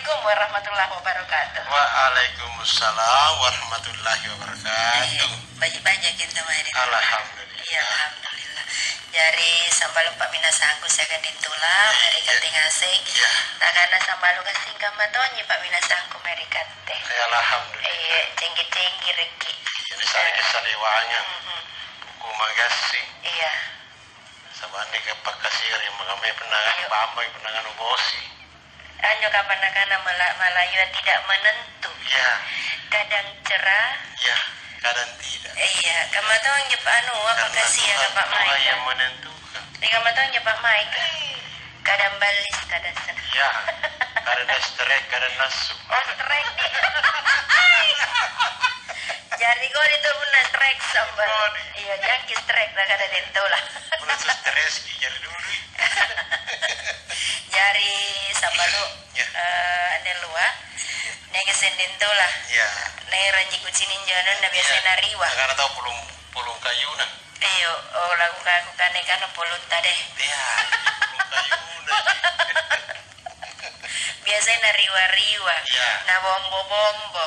Assalamualaikum warahmatullahi wabarakatuh. Waalaikumsalam warahmatullahi wabarakatuh. Banyak-banyak kita mari. Alhamdulillah. Iya, alhamdulillah. Jadi sambalu Pak Minasangku saya kan ditola, meri kate ngasih. Iya. Takana sambalu kasing kamatonyi Pak Minasangku meri kate. Alhamdulillah. Tinggi-tinggi reki. Jadi kisah lewanya. Buku magasi. Iya. Sabane ke Pakasir yang mengamai penangan bambai penangan ubosi. Anjo kapan-kapan Melayu tidak menentu. Iya. Kadang cerah. Iya. Kadang tidak. Iya, kamu tahu Pak apa kasih ya Pak Mai? Yang menentukan. Kamu tahu Pak Mai? Kadang balis, kadang senang. Iya. Kadang strek, kadang nasu. Oh, strek nih. Jadi kau itu punya strek sambal. Iya, jangki strek lah kada itu lah. Punya stres jadi dulu. Jari sambal lu, ane luar. Nek kesendin tu lah. Iya. Nek ranji kucinin jalan na biasa nariwa. Karena tahu pulung kayu nah. Iyo, oh lagu kaku kane kana pulun tade. Iya. Pulung kayu nah. Biasa nariwa-riwa. Iya. Na bombo-bombo.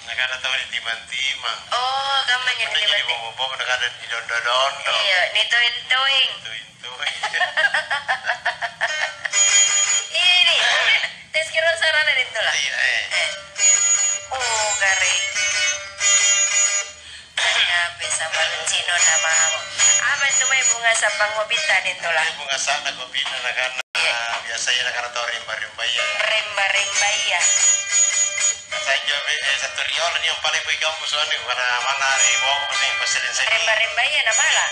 Nah karena tahu di timang-timang. Oh, kamu jadi jadi bombo-bombo nah kada di dondo-dondo. Iya, nitoing-toing. Nitoing-toing. Ini, tes kira sarana dito lah. Iya. Oh, garing. Ngabe sama Cino nama mo. Apa itu may bunga sa pangobita dito lah? Bunga sana gobita na karena biasanya na karena tahu rimba-rimba ya. Rimba-rimba ya. Saya jawab satu riol ini yang paling baik kamu soalnya karena mana ribu aku sih pasalin saya. Rimba-rimba ya na pala.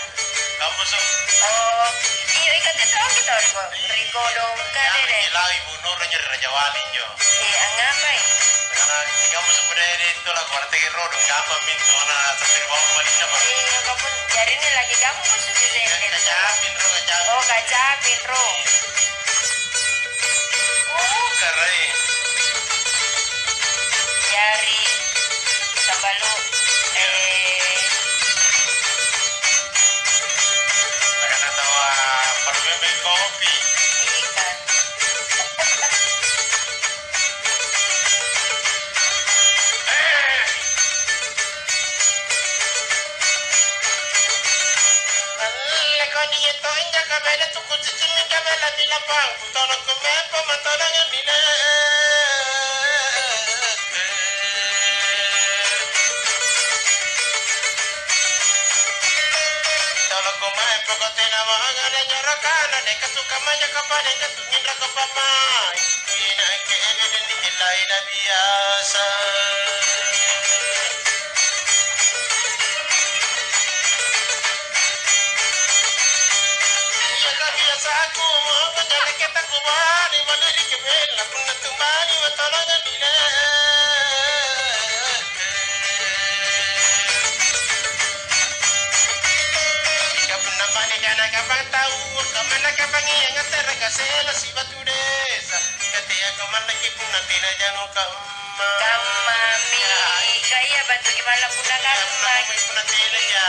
Kamu so. Oh, iya ikat itu kita Rico dong kan deh. Gila ibu Nur nyari Raja Wali jo. Iya, ngapain? Karena kamu sebenarnya itu lah kalau tegir rodo ngapa minta mana sampai bawa kembali nama. Iya, kamu jari ini lagi kamu masuk di sini. Kacapin ro kacapin. Oh, kacapin ro. Oh, keren. Jari sambalu Karena tahu permen kopi. ikan. Kau dia tahu injak kabel tu kucing ni kabel di lapang. Tolong kemepa matolong yang bila. Tolong kemepa kau tena mangane nyorakan. Deka suka manja kepada jatuh nyindra ke papa. Ina ke ede ni kilai dah biasa. Aku mau menjadi kita kubani mandiri kebela pun tumbani watolongan bila. Jika pernah bani dana kapan tahu kemana kapan yang ngetera kasela si batu desa. Ketia kemana kipun nanti na jangan kama. Kamami, kaya batu gimana puna kamami. Kipun nanti na ya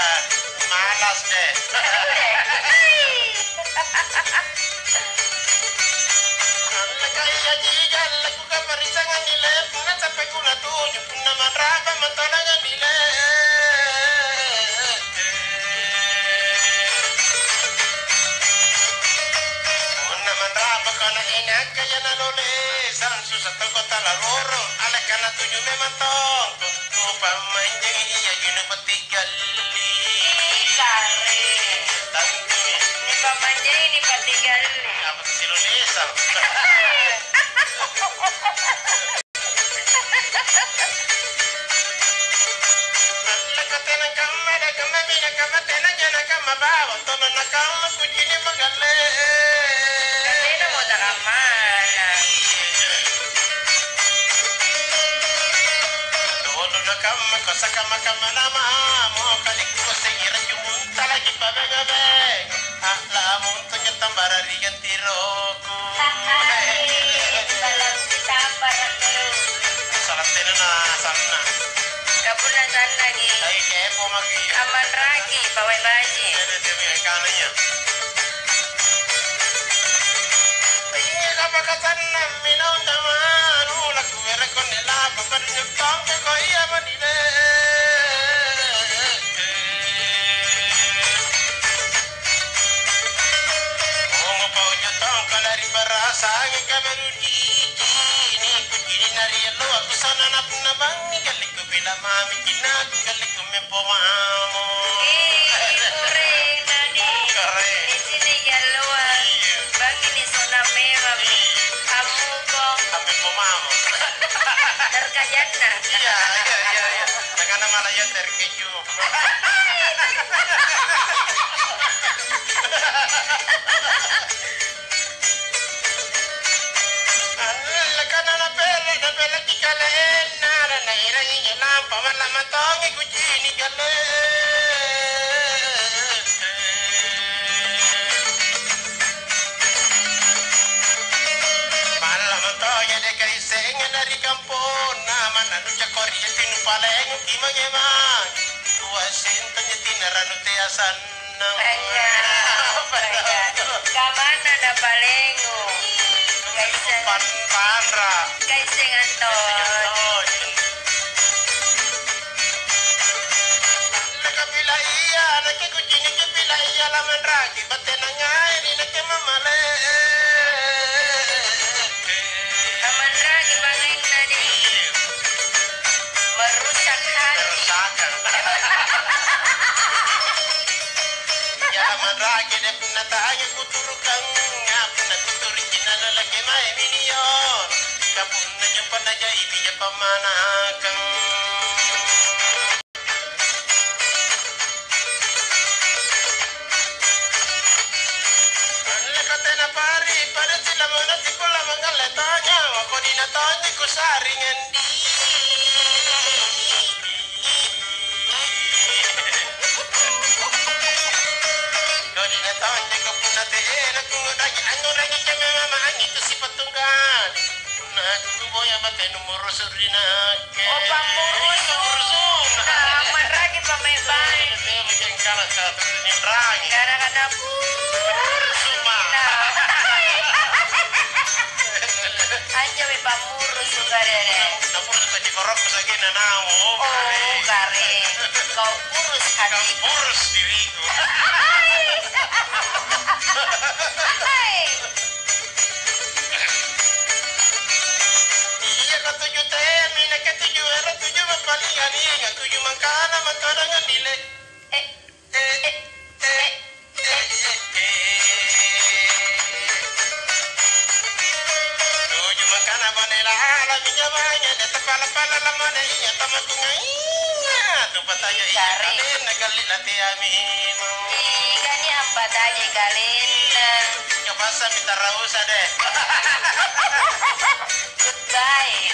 malas deh. Kaya jigal lagu kaparisangan nila pungan sampai guna tujuh pun nama raba matolangan nila. Pun nama raba kana enak kaya nalolesan susah kota laroro alak kana tujuh memang tong lupa manjang iya gini petigali. Kare. Tantu Ini pamanja ini patigal nih. apa sih Indonesia? Nakatena kama da kama mina kama tena jana kama bawa tono na kama kujini magale. Katena mo da kamana. Tolo na kama kosa kama kama nama mo kalikuko sengira jumunta lagi pabagabe. La munto nyatambara rigan tiroku. Balang ditambah dulu. Salat tena na sana. Kapunan sana lagi. Ay kepo magi. Aman ragi, bawai baji. Dia kananya. Ay kapakatan na minaw tamanu kabaru di ini kujiri nari lo aku sana na bangi kali ku bila mami kina kali ku mempomamo. Keren nadi. Di sini jaluan. Bang ini sona memang. Kamu kok. Kami pomamo. Terkajana. Iya. Dengan malah ya terkeju. Dari kampung, nama nanu cakori yakin paling gimana tua sentanya tinaran utiasan kamana na palengo panra kaiseng anton nakapila iya nakikucing nakipila iya laman ragi batenanga ini nakimamale aman lagi bangeng nadi merusak hati ya laman ragi deh penataannya kuturukan ngapna kuturijinan lagi mai minion kapun na jumpa na jaibi ya pamanakan katena pari pada sila mona sikula mangaletanya wako dinatanya ku saringan di do dinatanya ku punate na ku ngudagi keme mama ani tu si patunggan na ku boya mate numero surinake opa murusu aman lagi pamebay kala sa rangi gara-gara aja mi pamurus sukarere. Napurus ka dikorok lagi na namo. Oh, kare. Kau urus hati. Urus diriku. Iya ka tujuh teh, mina ka tujuh era tujuh mapalingan iya tujuh mangkana matarangan dile. Pala lama na iya tamakunga iya tempat aja iya kalian nagali lati amin gani apa tanya kalian coba saya minta raus deh goodbye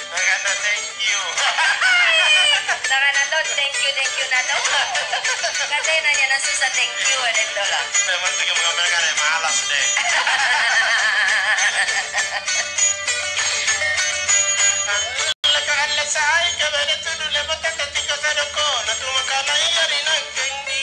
makanya thank you nato thank you nato katanya nanya na susah thank you ada tolak memang tuh mengambil kalian malas deh Sai kabane tudu le batata tika sadako na tumakala yari na kendi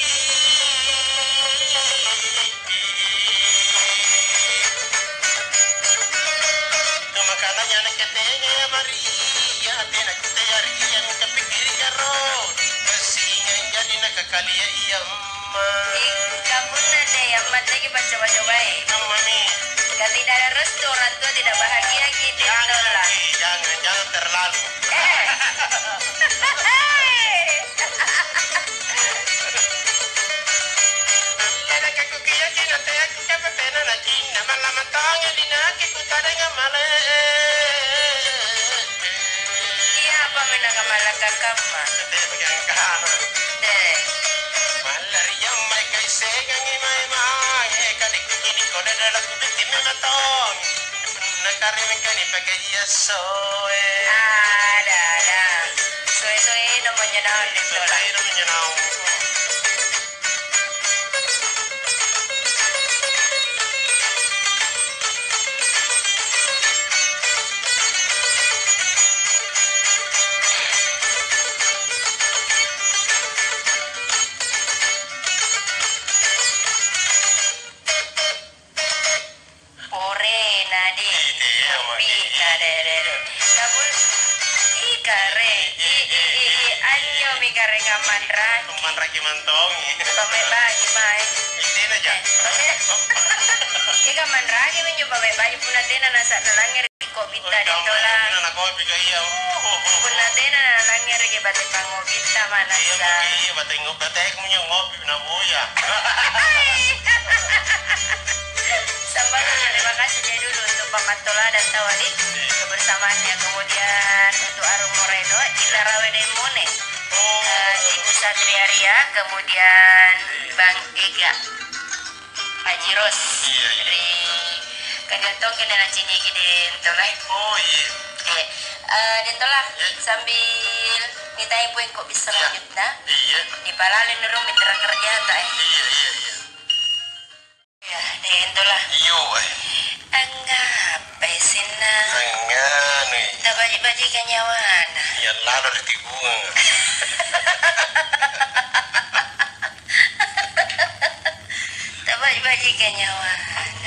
tumakala yana ketenya ya Maria tena kita yari yang kapikiri karo kasinga jadi nakakali ya iya ma kamu nade yang lagi baca-baca baik mami ketika ada restoran tuh tidak bahagia gitu jangan terlalu iya apa menang malaka kama deh malari yang mai kai segang mai mai kadi kini kode dalam kubik mematong nakari mekani pakai soe ada soe no menyenang di sekolah no menyenang Anyo mi kareng aman ra. Manraki mantong. Pameba gimai. Ide ini aja. Ika manragi mencoba baju pun tena nasa nalangir di kobita di tola. Nana kopi ka iya. Pun tena nalangir di bate pangobita manasa. Iya bateng punya ngopi na boya. Sambalnya terima kasih dia dulu untuk Paman Tola dan Tawadit kebersamaannya. Kemudian untuk Arum Moreno, Ita Rawedemone, Ibu Satriaria, kemudian Bang Ega, Haji Ros, dari Kagantong kena nancinya di Tola. Oh iya. Di Tola sambil nitai poin kok bisa lanjut na. Iya. Di palalin nurung mitra kerja tak. Iya. Ya, di Tola. Iyo Angga sina. Angga Tak baji kanyawan. Ya lalo di tibungan. Tak baji kanyawan.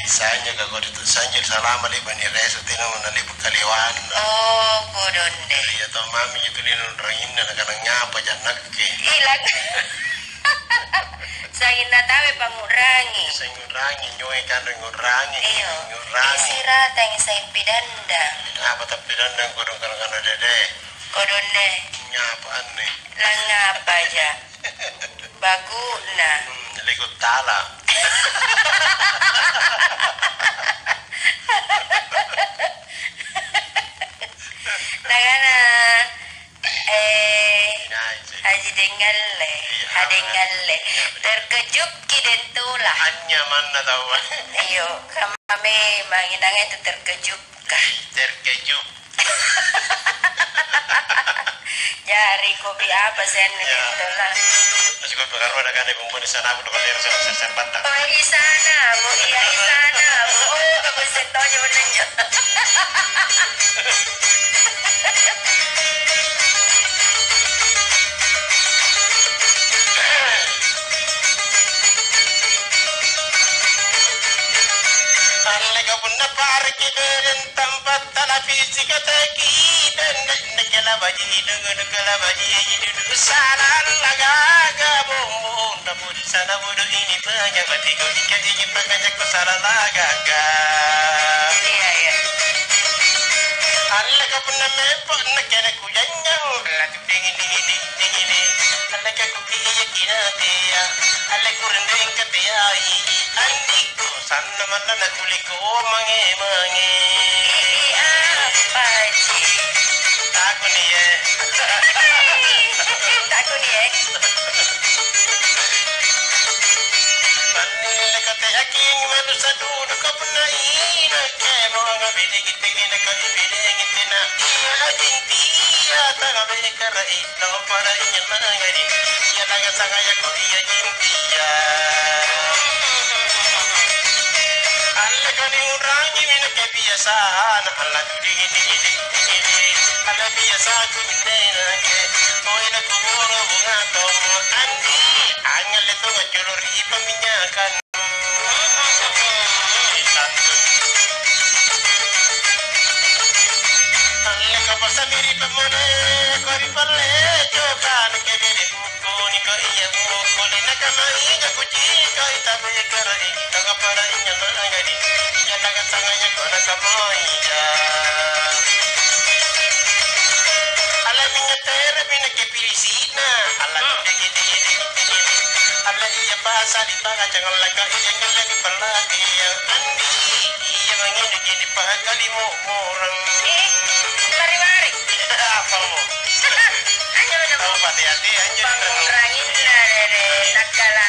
Sanya ka kau itu sanya salam ali bani reso tino nali kaliwan. Oh, kodon deh. Ya to mami itu ni nurangin na kana ngapa janak ke. Hilang. Sangin na tawe pangurangi. Saya ngurangi nyoy kan ngurangi. Iyo. Ngurangi. Istirahat yang saya pidandang. Apa tapi dandang kodong kana dede. Kodon deh. Nyapaan nih. Lang ngapa aja. Baguna. Likut tala. Nagana Haji dengalle, hadengalle. Terkejut kiden tulah. Hanya mana tahu. Iyo, kami manginangnya itu terkejut kah? Terkejut. Jari kopi apa sen tulah? Masih kau pengaruh ada kan ibu di sana aku dokter saya sempat tak. Oh isana, bu iya isana, bu. Oh aku sentonya menanya. Allega bunna parke beren tempat televisi kataki dan nekala baji dengala baji itu saran laga bombon dapur sana bodo ini banyak bati kau dikasih pakanya kau salah laga. Iya. Allega bunna mepot nekala kujanya lagu dingin allega kukiya kinatia allega rendeng katiai andiko sanna manna kuliko mange Apa sih? aku nih ya Aku nih ya. manne kate aking manusa dulu ko punaina ke mga bidig tingin ko ibidig tina iya jintia taga be karai no para inya mangari ya naga sangaya ko iya jintia alla kani urangi min ke biasa na alla digi alla biasa ku minena ke oina ku bunga to andi angale to ngajolori paminyakan alle ka pasamiri pamone kori palle chokan ke bere buku ni ko iya buku ni nakamari nya kuci ko itabe karai taga para inya nangari ya taga sangaya ko nakamoija alla minya tere bina ke pirisina alla digi alla iya basa di paga jangan laka iya ngalagi palagi yang andi iya mangini jadi paga limo orang Mari. apa mo Hanya tahu hati-hati aja pangurangin na dari takala.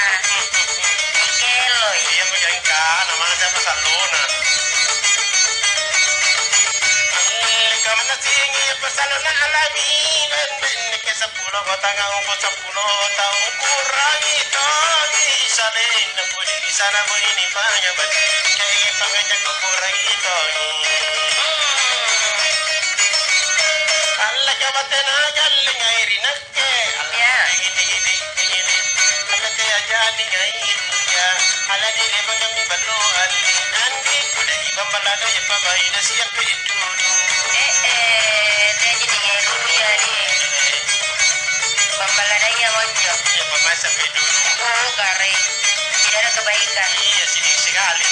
Ikeloy. iya menjangka namanya siapa salona kamana singi pasalona alami ben ke 10 kota ngau 10 tahun kurang itu bisa den pudi sana ini banyak banget kayak pangajak kurang itu alla kabatena galle ngairi nakke alla digi alla te ajadi ngairi ya alla dire bangami ballo alli andi kuda ibambala do ya pamaina siap itu Dia jadi ruya nih. Bambaladanya onjo. ya pamasa pedu Oh, kare. tidak ada kebaikan. Iya, sidik sekali.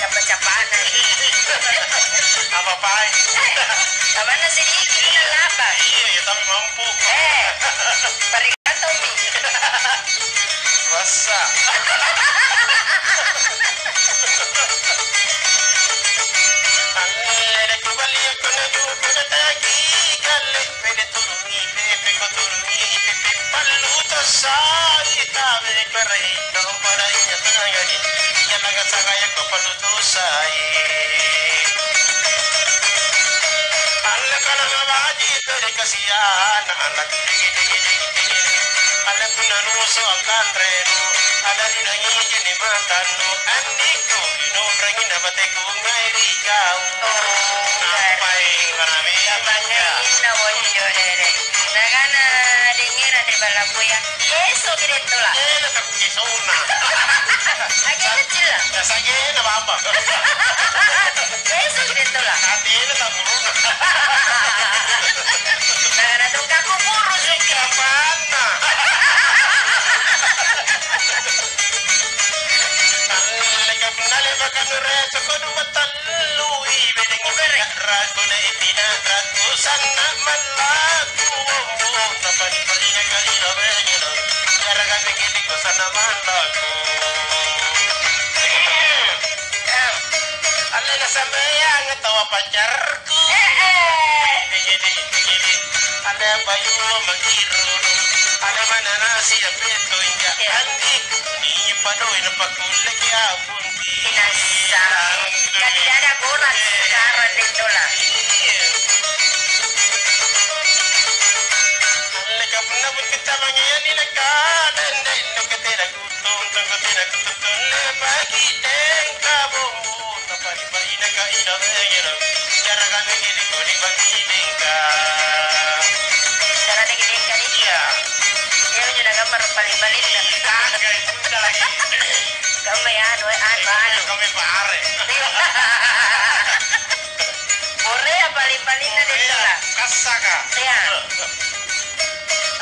Capat-capat Apa-apain. Mana sedikit kita apa? Iya, ya tapi mampu. Parigato mi. Rasa. Alle kembali aku naju kuda tagi galle pede turuni pepe ko turuni pepe palu to sari tabe karai no pada inya tangani ya naga sagaya ko palu to sai alle kana mabaji pede kasihan anak digi digi digi digi alle punanu so angkandrenu ada dinangi jeni matanu andiko ino rangi nabate ku ngairi kau sampai karami Bangga na woni dodere. Nagana dingera di balaku ya. Eso kireto lah. na tak kisuna Lagi kecil lah. ya sage na baba Eso kireto lah. ati na tak muruna Nagana dong kaku buru suki. kapana alle ka punale bakanure sokodu batallu ibedengi raguna ipina ratusan malaku tapani paringa kalira bengino yaraga begini ko sana malaku alle na sambayang tawa pacarku begini alle bayu magirulu ada mana nasi ya peto inja andi ni padoi na pakulle kya punti Inasa. Kan tidak ada bola sekarang di tola. alle ka punna pun kita mangian ni nakadan dai no ketera gutung tong ketera gutung le pagi tengka bombu tapani parina ka ina bengero yaraga begini ko di bagi dengka Cara dingin kali. iya Ya sudah gambar paling-paling lah. kagak itu udah lagi Kamu ya anu. kami pare Ore paling-paling na di tola. kasaka Ya.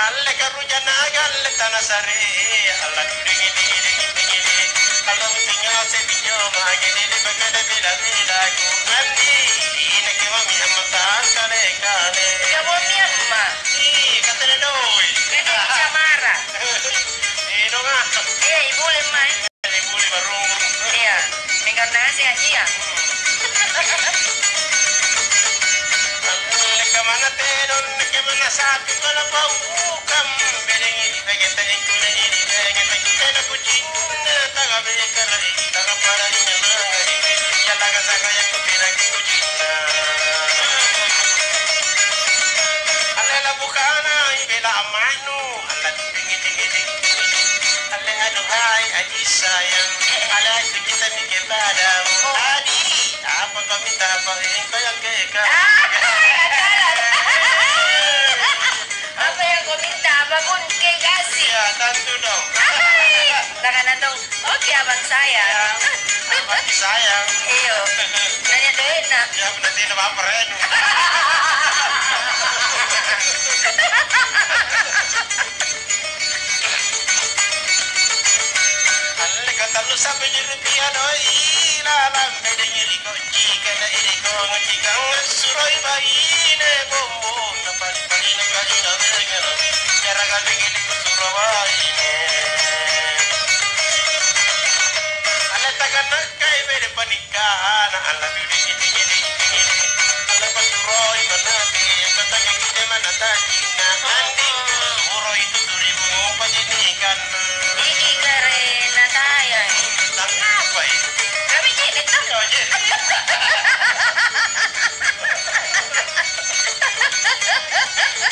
alle karujana galle tanasare alla dingi dingi dingi dingi alla tinga se binyo magede de bagada bila bila ku andi ine ke mami amata kale kale Kamu miamma. katene doi Ini camara. ino nga Ibu lemai. ni buli barungu Iya. Minggu nasi aja ya. alle kamana tenon ke mana sapi kala pau kam bedengi begete ikule ini begete kitena kucing taga bekara taga para inya mangari ya laga saga ya kutira kucing alle la bukana ibela amanu alle dingi dingi dingi alle adu hai aji sayang alle itu kita mikir padamu adi apa kau minta apa yang kau yang keka Apa yang kau minta apapun ke kasih. ya tentu dong Nakana dong. Oke abang sayang. bagi sayang Iyo. Nanya duit na. ya nanti ada apa Renu alle kata lu sampai di rupiah doi lalam bedengi riko jika na iriko ngejika suroi baine bombo na pali pali na kali na begero cara kali gini kusuro baine alle taga nakai bede panikahan alla bidi gini gini gini alle pasuroi manati kata gini mana tadi na andi kusuro itu 2000 pajenikan Iki karena sayang. ngapa itu Kami jadi tak. ya je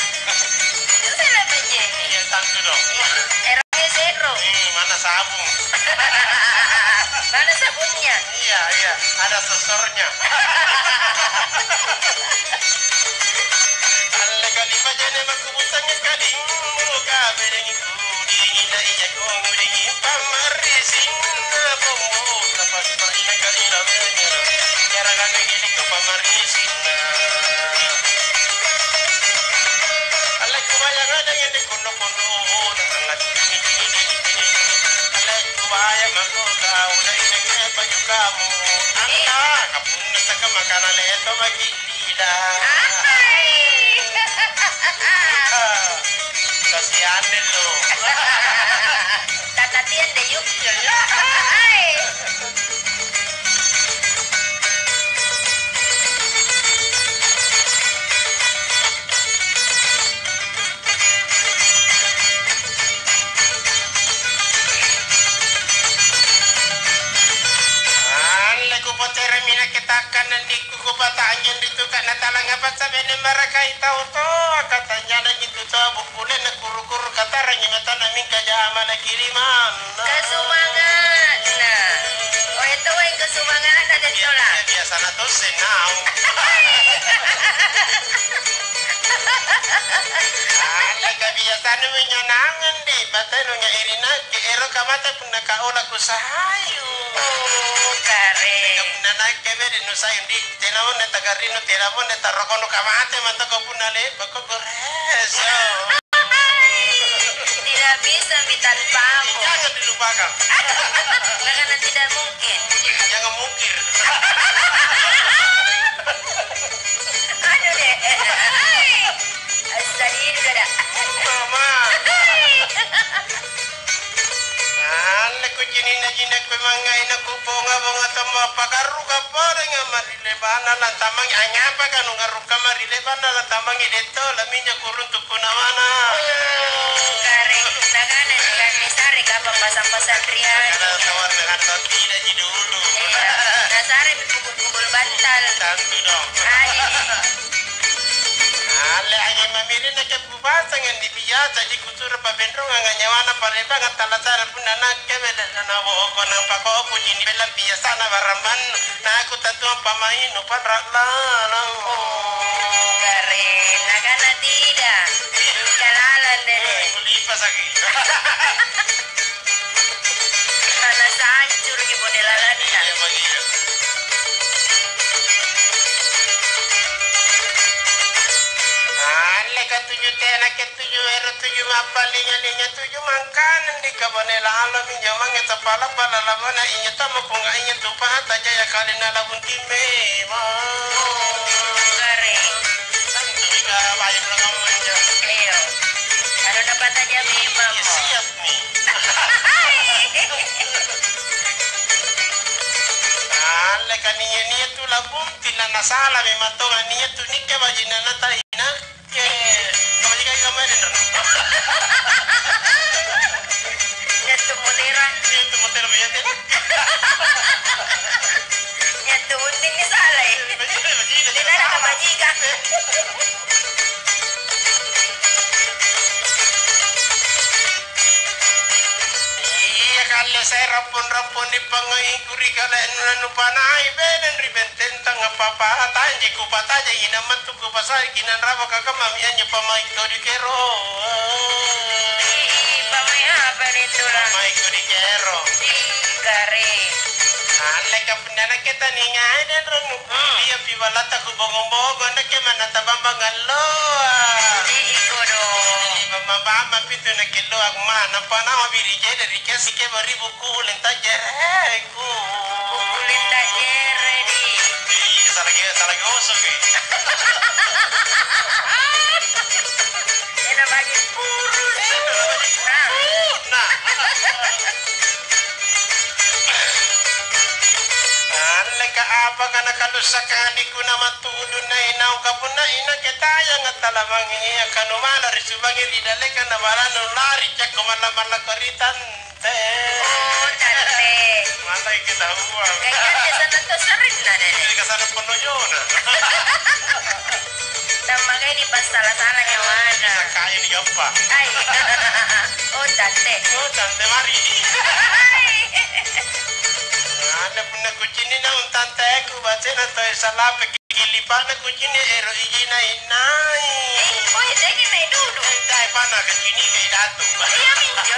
Saya lebih jadi. ya tentu dong Eranya zero. mana sabung Mana sabunnya? iya iya ada sesornya alle kali pajane makubutanya kali muka bedengi kudingi na iya kongudingi pamari sinna bombo tapas parina kali na benyero cara kami gini ke pamari sinna alle kubayang ada yang di kondo-kondo alla kudingi dingi dingi dingi supaya aku kau udah ingat baju kamu. Anak kapun nasa makanan leto bagi lidah. Kasihan deh lo. Tatatian deh yuk. Mina kitakan nanti kuku patangin itu karena talang apa sabe ne mereka tahu to katanya ada gitu to bukule na kuru-kuru kata rangi mata namin kajama na kiriman Kesumangan nah oh itu yang kesumangan ada tola biasa na to senau ala kabiasa nu nyanangan di batano nya irina ke ero kamata punna kaola ku sahayu kare naik keberi nusa indi tenamon neta garino tenamon neta rokono kamate mata kau punale bako goreso tidak bisa tanpamu jangan dilupakan karena tidak mungkin jangan mungkir aduh deh tadi udah ada mama kujini na jinak pemangai na kubonga bonga tamba pagaru kapore nga marile bana la tamang anya pa kanu ngaru kamarile bana la tamang ideto la minya kurun tukuna mana kare nagana dengan misare kapag pasang-pasang riyan kana tawar dengan roti na dulu nasare pukul bantal tantu dong ale anya mamire na kebubasa nga di biasa di kutura pa benro nga nyawana pareba nga talatara punana kebele na wo ko na pako ko jini bela biasa na baraman na aku tatuang pamain no padrakla kare nagana tidak jalalan deh kulipas lagi karena hancur di modelalan ya begitu ale ka tujuh tena ke tujuh ero tujuh mapalinya linya tujuh mangkanan di kabonela alam minja mangi tapala pala lamana inya tamu punga inya tupa hata jaya kali na labun time ma kare tantu bika bayi belakang manja ayo ano dapat aja memang ya siap nih ale ka niya tu labun tila nasala me matonga niya tu nikke bajina na taina ke kamali kay kamarin nyantu muliran itu motor bayate nyantu unting ni salay hindi na nakamajikan iya kali saya rapon di pangai kuri kala enu panai benen ribenten tang apa tanji ku pataja ina matu ku pasar kinan rabo kakamami anya pamai ko di kero pamaya apa itu lah pamai ko di kero kare ale ka punana kita ninga den ranu dia piwalata ku bogong-bogong na ke mana tabambang allo iko do mama pitu na kilo aku mana pana mabiri jadi dikasih ke beribu kulen tajereku kulit tak jere di salah gosok enak bagi purus nah ka apa kana kalusakani kuna matudun na inaw kapuna ina ketaya nga talamangi kanu mana risubangi ridale kana barano lari cek kumala koritan te tante malay kita uang kayaknya sana to sering na deh ini kasana penojona tamagay di pas salah-salah yang mana kaya di apa ay oh tante mari ana punna kucini na un tante ku bace na to salah pekilipana kucini ero ijina inai boy degi na idudu dai pana kucini kay datu iya minjo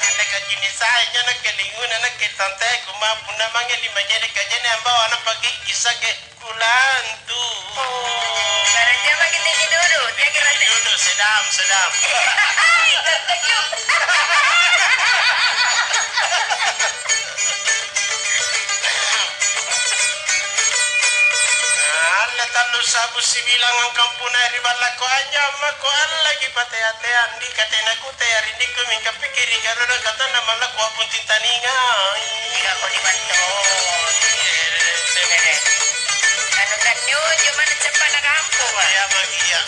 ana kucini sai na kelinguna na ke tante ku ma punna mangeli majere kajene ambao ana pagi kisake kulantu berarti apa kita idudu dia kira idudu sedam ay terkejut sabu si bilang ang kampuna ribala ko anya mako lagi pate-atean di katena ku te ari di ku mingka pikiri karo kata nama la ko pun tintaninga Jika ko dibantu. Anu kan nyo cuma cepat na kampung. ya magia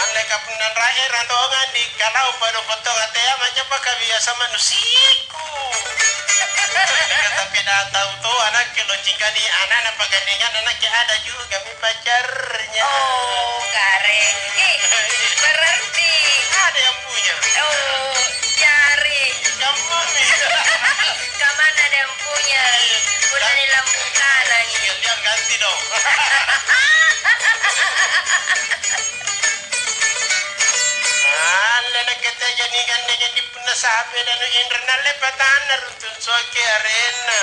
ane kapunan rae randongan di kalau pada foto atea macam apa biasa manusiku tapi dah tahu tuh anak kilo jika di anak pagandingan anaknya ada juga mi pacarnya. Oh, karen. Berarti Ada yang punya. oh, cari. Kamu mi. Kemana ada yang punya? Udah di lampu kanan. Iya, dia ganti dong. Ala kita jadi gandanya di puna sabe dan internal lepatan runtun soke arena.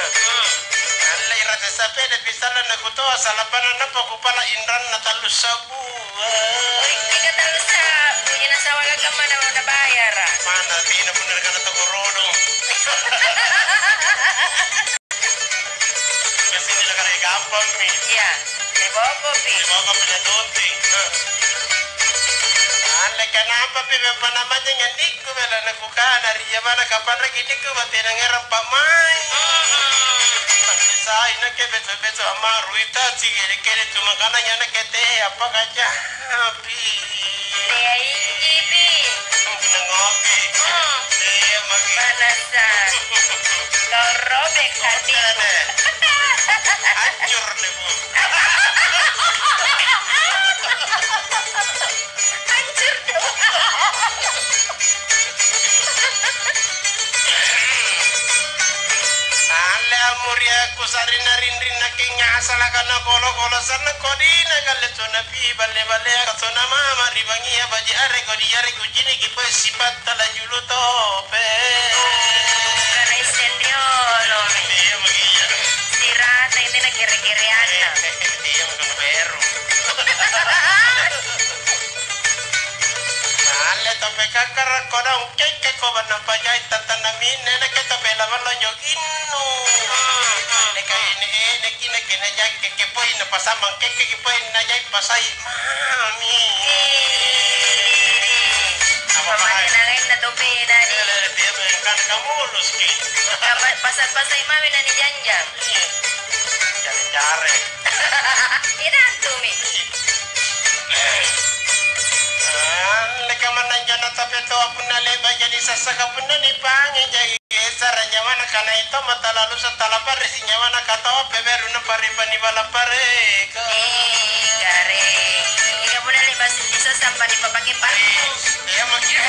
Ala irate sabe dan pisala na kuto salapan na pakupala indran na talus sabu. Jika tak bisa, punya nasawaga kemana udah bayar. Mana tina bener kana to rodong. Kesini lah kare gampang mi. Iya, di bawah kopi. Di bawah punya donting. Ala kenapa pi apa namanya nyandiku bela na kukan dari mana kapan lagi diku mati na ngerem pamai. Sai na ke beto ama ruita sigere kere tu makana nyana kete apa kaca api. Dia injibi. Guna ngopi. Iya magi. Panasan. Kau robek hati. Hancur deh bu. Hancur dong. Ale amuria kusari narinrin naking asala kana kolo sana kodina kale tona pi balle katona mama ribangi ya baji are kodi are kujini kipo sifat tala julu tope. Karena isendiolo. Iya begiya. Sirata ini na kiri-kirian. Iya mungkin baru. Ale tope kakar kodong keke ko bana pajai tatanamin nene ke tope lawan lo joginu. Neka ini kina jak keke poin na pasamang keke poin na jak pasai mami. Pamatin na ngayon na tupi na di. Dia kan kamu lulus ki. Pasal-pasal mami na ni Janjang. Cari-cari. Ina tumi. Leka mananjana tapi to apuna leba jadi sasaka puna ni pange jadi saranya mana kana itu mata lalu setelah parisi nyawana kata beberu na pari pani bala pare ka Gare. Ika puna lebas bisa sampai di papakin pari. ya makia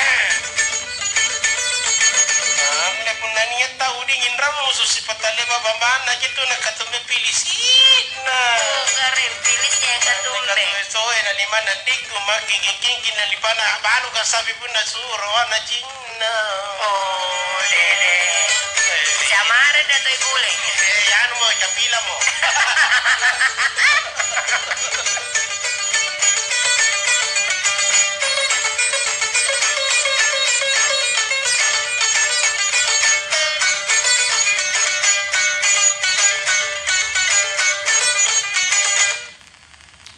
le puna niya tahu dingin ramu susi patale babana gitu na katume pilisina Gare pilisnya yang ketumbe. so ena lima nandiku making king na lipana baru kasabi puna suro na jinna Oh, dede. Samaran na to'y bule. Yan mo, kapila mo.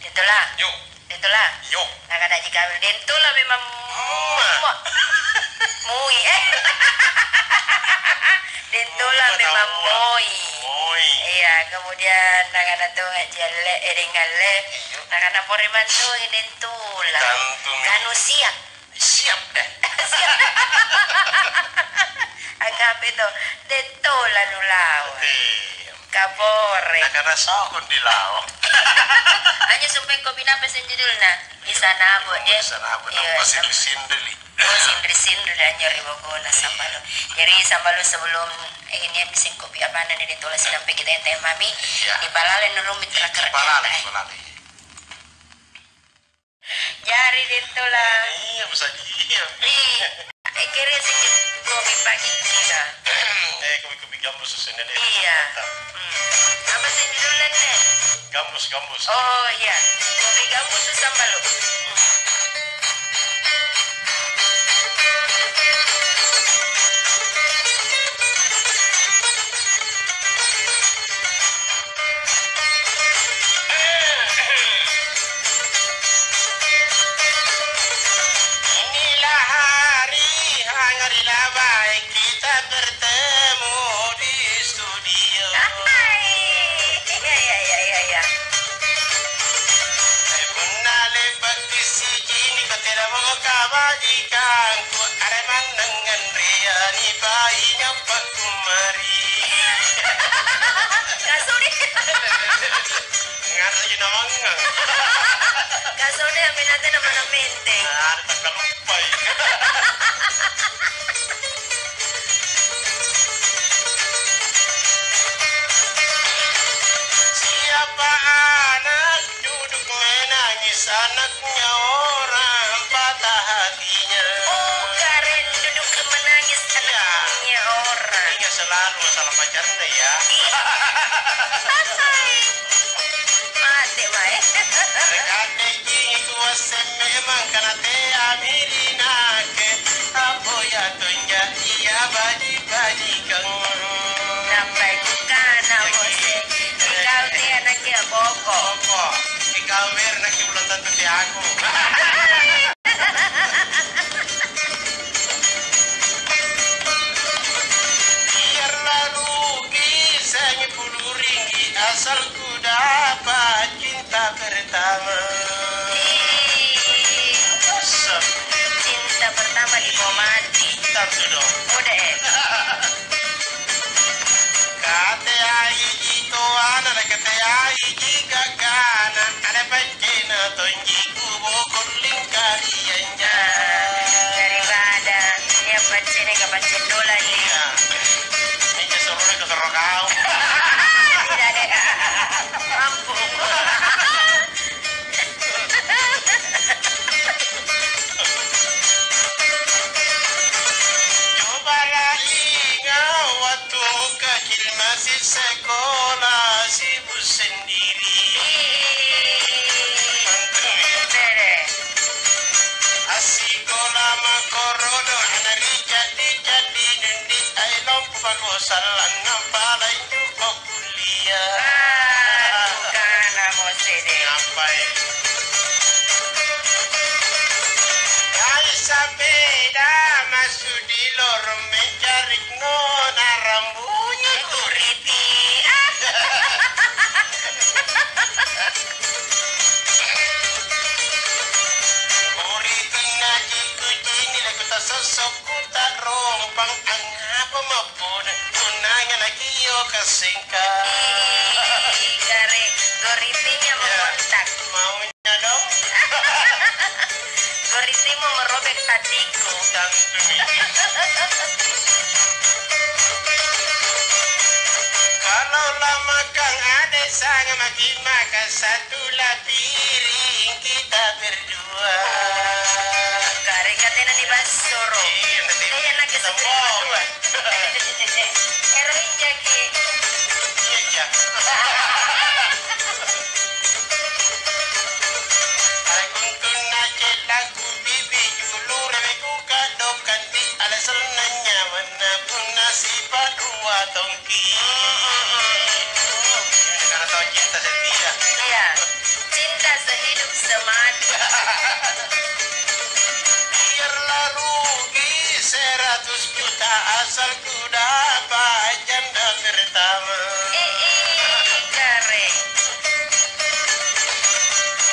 Itulah. Yuk, Itulah. yuk. Nakada jika dentola memang mui. Dentola memang moi. Moy. Iya, kemudian nakada tu jale edengale. Nakada poreman tu dentola. Gantung. Kanu siap. Siap deh. Siap. Agap itu dentola nulaw. Kapore. Nakara sahun di law. Hanya sumpah kopi napa sendiri na. Di sana bo dia. Sana apa Iya, nampak sindri-sindri. Oh, sindri-sindri hanya ribu guna sambalo. Jadi sambalo sebelum ini bisin kopi apa nanti ditulis sampai kita yang mami. Iya. Di balalen rumit terakhir. Balale. Jari ditulah. Iya, bisa dia. Kira sih kopi pagi kita. Kopi gambus susunya deh. Iya. Apa sih judulnya? Gambus. Oh iya, kopi gabus sambalo. majikanku areman dengan riani bayi ngapa kumari. Kasone. Ngarang namangang. Kasone aminate naman ang menteng. Ada tak kalupay. Siapa anak duduk menangis anaknya orang patah hatinya. Oh, Karen duduk menangis anaknya orang. Ingat selalu masalah pacarnya ya. Patay. Mati ba eh? Rekate kini kuasa memang karena te amirina ke apa ya tunja iya badi kang. Sampai kana mo si. Ikaw ti anaknya Boko. Opo, ikaw mer nakiulan tanto ti ako. Biarlah rugi saya puluh ringgi asal ku dapat cinta pertama. Cinta pertama di bawah mati. Tentu dong. Udah eh. Kate ai jito ana la kate ai jiga kana ada pancena tonji kubo kuling karianya. Daripada dia pancen ke pancen dola ni. Ya. Ini seru ke seru kau. Tidak ada. Mampu. Cobalah ingat waktu kecil masih sekolah sibuk sendiri. Dere. Asikola makorodo anari jadi nendi ay lompu bagosalan napalay nyuko kuliah. Kana mo sede. Ngapain? Ay sabeda masuk di lorong mencari nona rambunya kuriti. Kuriti ngaji kujini lagu tak sosok ku tak rompang angapa mapun tunanya lagi yo kesingka. Gare, goritinya mengontak. Maunya dong. Goriti mau merobek hatiku. Dan kalau lama kang ada sangat makin makan satu lah piring kita berdua. Gare katanya di Basoro. Kaya lagi seterima dua. Heroin jaki. Iya. Aku kena lagu bibi julur aku kadokan di alasan nanya mana pun nasib dua tongki. Karena tahu cinta setia. Iya. Cinta sehidup semati. Biarlah rugi 100 juta asal ku dapat janda pertama. Gare.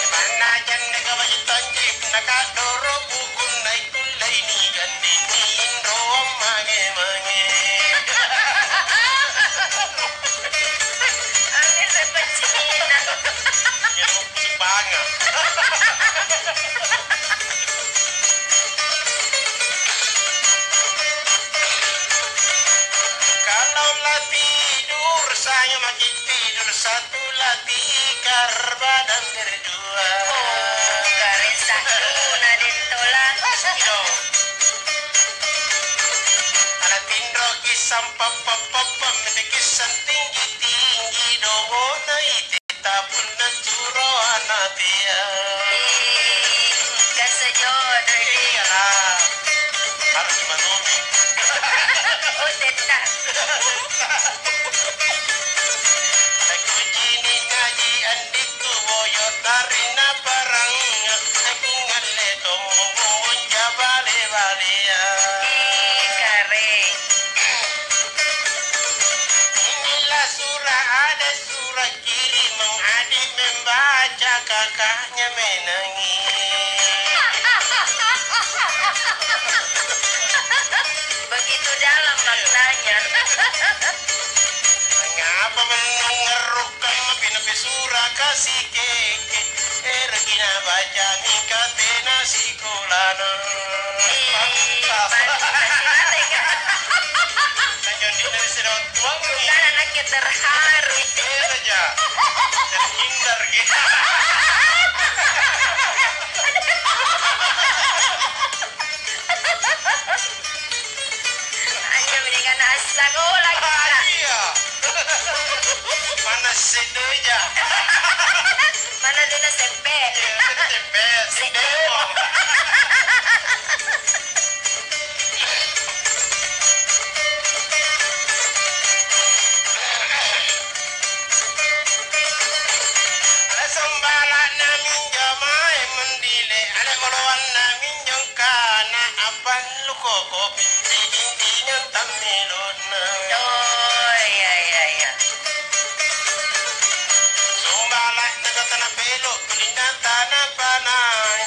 Mana janda ka baju tanjip nakadoro bukun naik kulai ni gandini indo mange. Angin repecina. Yang sebanga. Kalau lah tidur saya makin tidur satu lah tikar badan berdua. Gare sakuna DAENG TOLA. Yo. Anak tindro kisam papa mendekisan tinggi doho na itita pun naturo anatia. Kasajodoh di. Iyalah. Harus manomi. Oh, tetap. Aku jini ngaji andiku boyo tarina barang. Aku ngale tomo jabale balia. Gare. Inilah surah ada surah kiri mengadik membaca kakaknya menangis. Apa menungerukkan lebih surah kasih keke Ergina baca mika tena sikulana Nanti dari sedot tuang Bukan anaknya terharu. aja terhindar gitu Hanya mendingan asa sekolah kita. iya mana sedoja Mana dina sempe. sedemo Sambala na minjamai mendile ale molowan na minjongkana apan luko kopi tingginya tamilona Oh, iya. Sumbala nagatana pelo kulina tana panai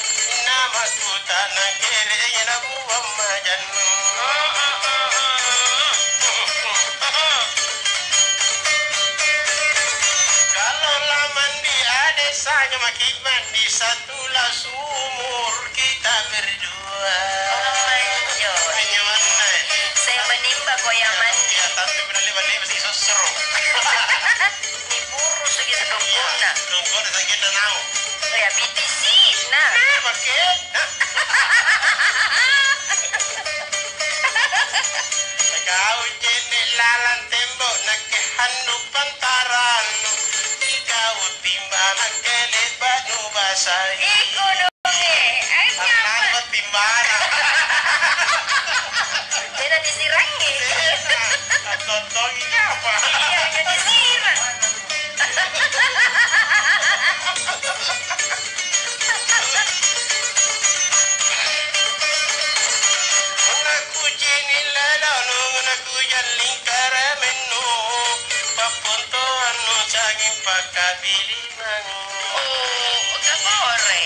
nama tutana kere ina buwa majannu Kalau laman di adesanya makin mandi satulah sumur kita berdua. Manjo. Hanya mana? Saya menimba koyaman. Ya, tante pernah lewat masih sosro. Ni buru segitu Iya, dongkuna. tunggu ada sakit dan nau. Oh ya, BTC. Nah. Pakai? Kau jenis lalan tembok nak kehandu pantaran. Kau timbang nak kelebat nu basai. Iko dong Apa timbangan? Dia disirangi. Totong ini apa? Iya, hanya disirang. Mengaku jini lalau mengaku jaling karamenu papunto anu cangin pakabiliman. Oh, kagore.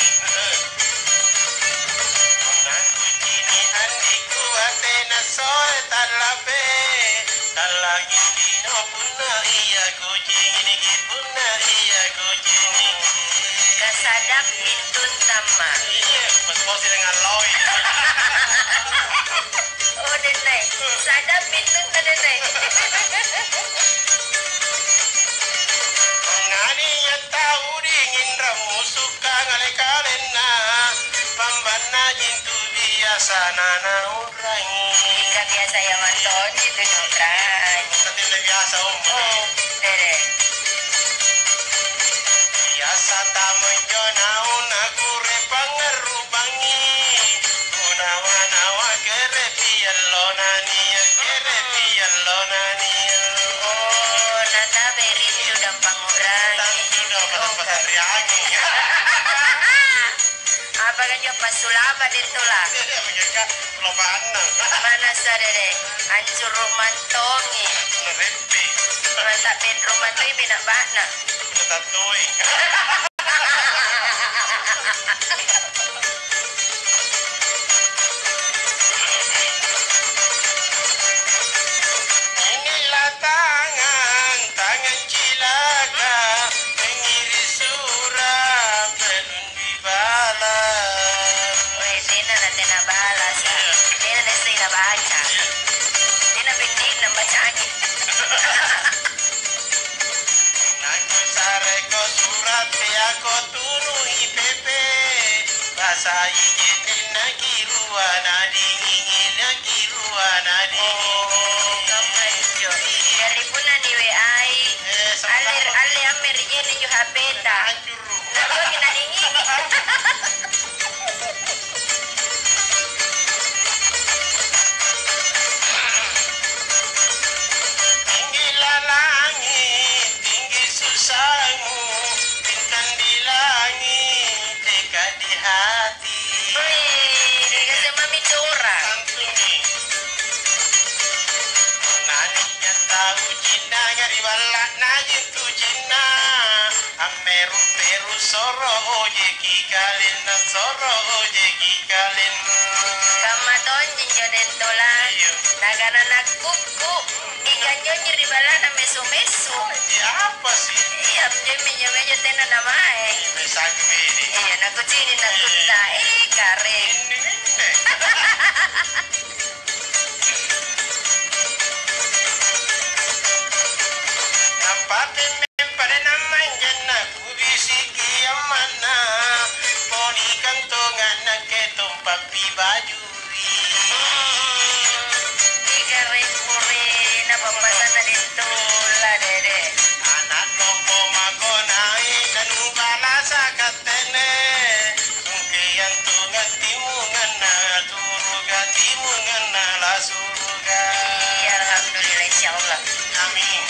Mengaku jini andiku atena soe talabe talangin dino puna iya kucing ini puna iya kucing ini. Kasadak mintun tama. Iya, pas-posi dengan loy. Oh, denai. Sadap mintun ka denai. Nganinya tahu dingin ramu suka ngale-kalena pambana jintu biasa nana urangi Ika biasa yang manton itu nyokran. nanti udah biasa Oh, dede. biasa tak menjonaun aku repangerubangi unawa-nawa kerepian lo nania Oh, nata beri sudah pangurangi. tantu dapat pasar angin Apa kan jo pasulaba dito lah. mereka pelobaan Mana sa dede? Hancur rumah tongi. ngerepi Mata bedroom itu binabana. udah tatuing Inilah tangan cilaka mengiris surat belum dibalas. Weh, tina na tina balas ha. Tina na sila baca. Tina bindi na bacaan. Aku sareko surat aku tunu IPP bahasa izin nakiruana dingin nakiruana dingin. Kamanjo. Dari puna ni WI. Alir amer yen jo hapeta. Hancur. Nago kinadingi. Tinggilah langit, tinggi susahmu, bintang di langit, dekat di hati. Wih, dikasih mami curang. Santuni. Naninya tahu Cina ngari balak najin tu Cina. Ameru peru soro ojeki kalin soro ojeki kalin. Kamaton jinjo dentola. Iya. Nagana nagkuku. Ikan nyonyir di bala na meso-meso. masih. Iya, jeminya meja tenan nama Mesagi bedi. iya, naku cini naku tak, karen. Nampak pada nama jana kubisiki yang mana. Poni kantongan nak ketumpak pi baju. Karen puri, napa pasana ditola dede. Anak lompo magonai dan ubalasa katene. Sungke yang tungan timungan na suruga timungan na la suruga. Iya, alhamdulillah, insyaallah. Amin.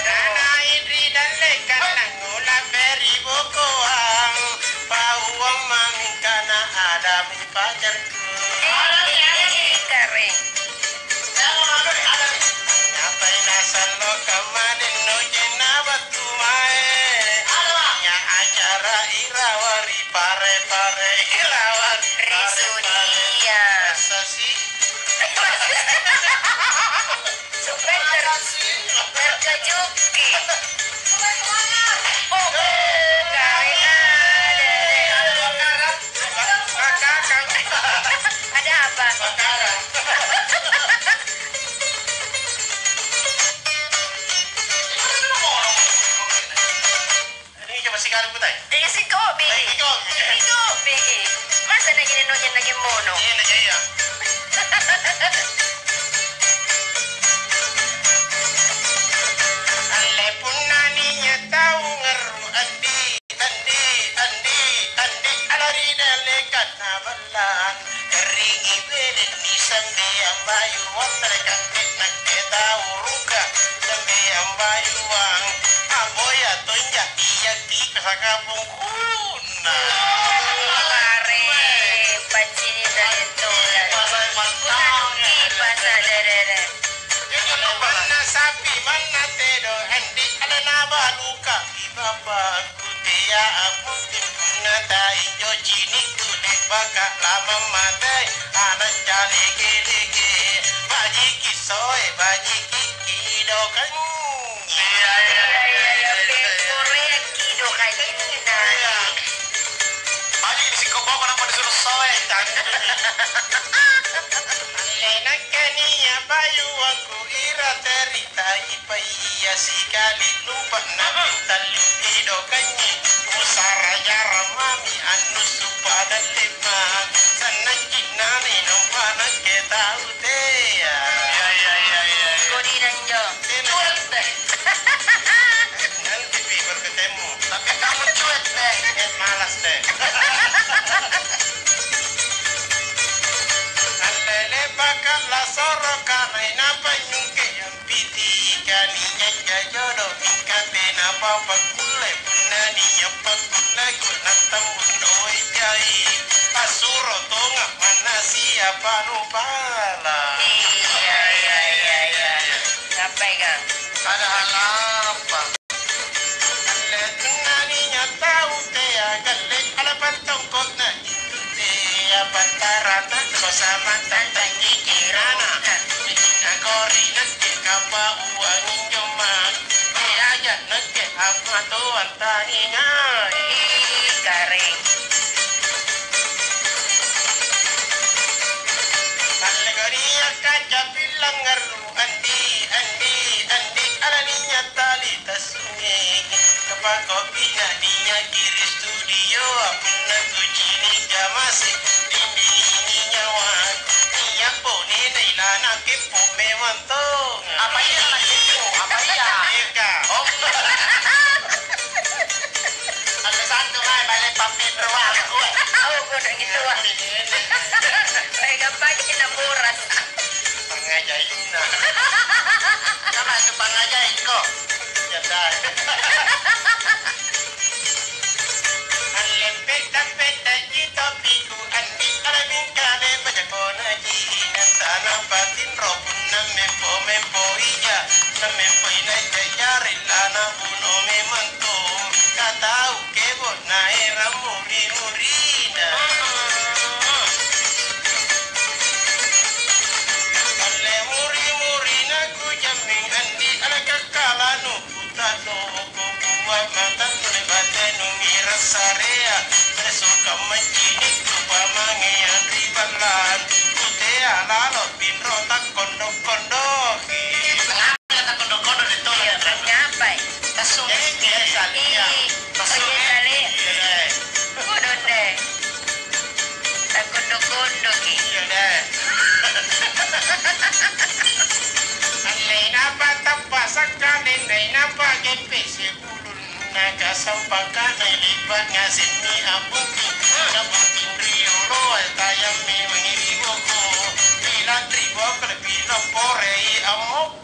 Nana Idri dan lekan nangula beri bokoang. Pauang mamingkana ada mi pacarku. Karen. Ngapain asal lo kemarin no jena batu mae. Nya acara irawari pare-pare irawari Risudia. Masa sih? Super terkejuki. Oh, Karen ada apa? Ini coba sekarang putai. Si Kobe. Si Kobe. Si Kobe. Masa na ginanonya lagi mono? Iya na jaya. Ale pun naninya tahu ngeru andi alari dalekat na balan keringi bedet ni sambe ang bayuan mereka nak tahu ruka sambe ang bayuan aboya tonja iya ki kasakapung kuna. Karen, pacini dari tola. Pasal dede. Mana sapi mana tedo andi ada naba luka ibaba kutia apun timpuna tai jo cini tu de baka lama matai anak jali gelege baji kisoy baji kikido kan Korea kido kanina. baji disiku bawa kenapa disuruh soy Lena kania bayu aku ira terita ipaya sikali lupa nabi talu ido kanyi usara jara mami anu supada lima sana jinani nompana kita utea ya Kodinan jo. Cuek deh. nanti baru ketemu Tapi kamu cuek deh. malas deh alele bakal la soro kana inapa nyungke yang piti kani nyanya jodo ingkate napa pakule punani apa kule kunanta munoi jai asuro tonga mana siapa nupala Iya. Sampai kan? ada hal apa ale tunani nyatau te agale ala pantong kotna itu te apantarata kosama tantangi kirana Nagori nake kapa uangin jomak aja nake apa tuan tahinga Karen. Allegoria kaca bilang ngeru andi alaninya tali tasunye kepako bina dinya kiri studio apuna tucini jamasi dinding nyawa niya po nilailan kepo mewantong Apa iya anak itu? Apa iya? Eka Ada satu mai balik pamit ruang gue Aku kudu gitu wah. Mereka pagi na buras. pengajain sama itu pengajain kok jadi peta kita piku andi alamin kade banyak kona jinan tanah batin robun na mempo ija na mempo ina jajari lana buno memantum katau kebo na era muri murina sakali nai napa gepese ulun naga sampaka nai lipat ngasimi abuki sabukin riolo tayam mi mengiri boko bila tribo berbila porei amok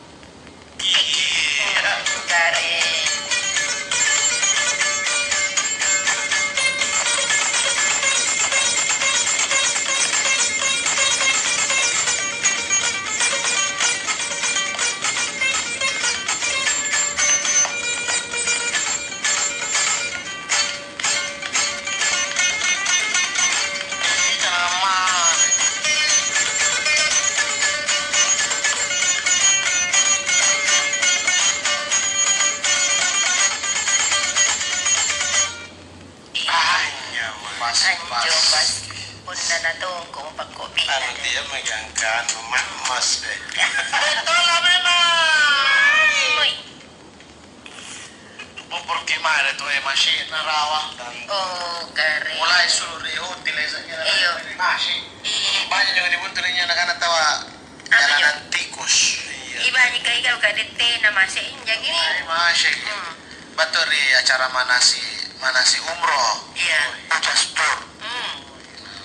iya Kare. Pas punna na to kung pagkopi. Ano dia megangkan emas deh. Tola memang. Uy. Porque mare tu masih narawa. Oh, kare. Mulai seluruh hotel esaknya. Iyo. Masih. Banyak juga dibuntulinya anak-anak tawa. Jalanan tikus. Iba ni kay ikaw kadete na masih injang ini. Masih. Betul acara manasi umroh. Iya. Paspor.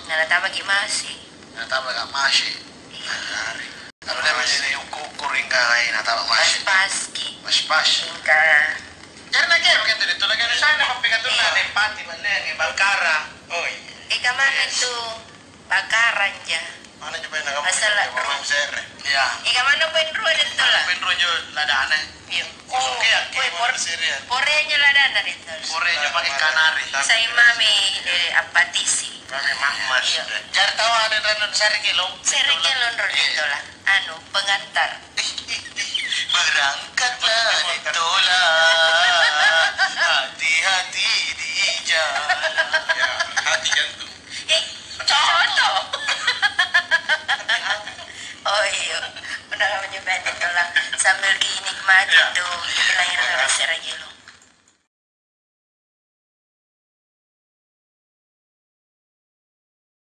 Nalatama ki masih. Natama ka masih. Kalau dia masih ukur hingga lain natama masih. Paski. Pas. Ingka. Jangan lagi begitu dito lagi ada sana papikat na de pati maneng Bangkara. Oh Ika mana tu bakaran ja. mana coba nak Masalah. Mam sere. Ya. Ika mana penro dito la. Penro jo ladane. Iya. Oh, Kue porenya ladana dito. Pore jo pakai kanari. Saya mami de apatisi. Kami makmas. Iya. Jar tahu ada ranun sari kilo. Seriknya londor dito la. Anu pengantar. Berangkatlah di tola. Hati-hati di jalan. Ya, hati jantung. Contoh. Oh iya. Udah nyobain dito la. Sambil dinikmati tuh. Kelahiran orang seragilo.